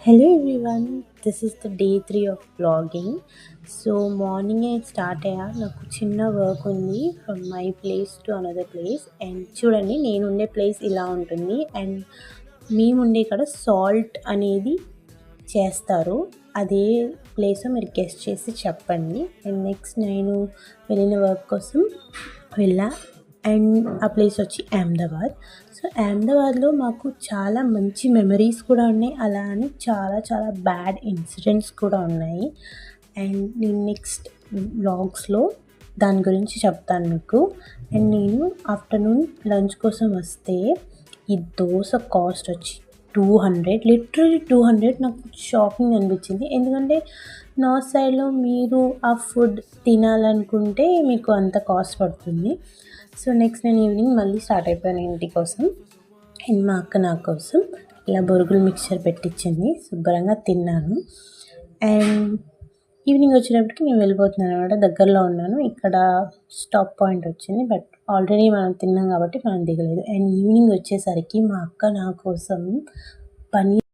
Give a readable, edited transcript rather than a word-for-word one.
Hello everyone, this is the day 3 of vlogging. So మార్నింగే start అయ్యా. నాకు చిన్న వర్క్ ఉంది from my place to another place. And చూడండి, నేను ఉండే ప్లేస్ ఇలా ఉంటుంది. అండ్ మేముండే ఇక్కడ సాల్ట్ అనేది చేస్తారు. అదే ప్లేస్ మీరు గెస్ట్ చేసి చెప్పండి. అండ్ నెక్స్ట్ నేను వెళ్ళిన వర్క్ కోసం వెళ్ళా. అండ్ ఆ ప్లేస్ వచ్చి అహ్మదాబాద్. సో అహ్మదాబాద్లో మాకు చాలా మంచి మెమరీస్ కూడా ఉన్నాయి, అలా అని చాలా చాలా బ్యాడ్ ఇన్సిడెంట్స్ కూడా ఉన్నాయి. అండ్ నేను నెక్స్ట్ వ్లాగ్స్లో దాని గురించి చెప్తాను మీకు. అండ్ నేను ఆఫ్టర్నూన్ లంచ్ కోసం వస్తే ఈ దోశ కాస్ట్ వచ్చి 200, లిటరలీ 200. నాకు షాకింగ్ అనిపించింది, ఎందుకంటే నార్త్ సైడ్లో మీరు ఆ ఫుడ్ తినాలనుకుంటే మీకు అంత కాస్ట్ పడుతుంది. సో నెక్స్ట్ నేను ఈవినింగ్ మళ్ళీ స్టార్ట్ అయిపోయాను ఇంటి కోసం. అండ్ మా అక్క నా కోసం ఇలా బొరుగులు మిక్చర్ పెట్టించింది, శుభ్రంగా తిన్నాను. అండ్ ఈవినింగ్ వచ్చేటప్పటికి నేను వెళ్ళిపోతున్నాను అనమాట. దగ్గరలో ఉన్నాను, ఇక్కడ స్టాప్ పాయింట్ వచ్చింది, బట్ ఆల్రెడీ మనం తిన్నాం కాబట్టి మనం దిగలేదు. అండ్ ఈవినింగ్ వచ్చేసరికి మా అక్క నా కోసం పన్నీర్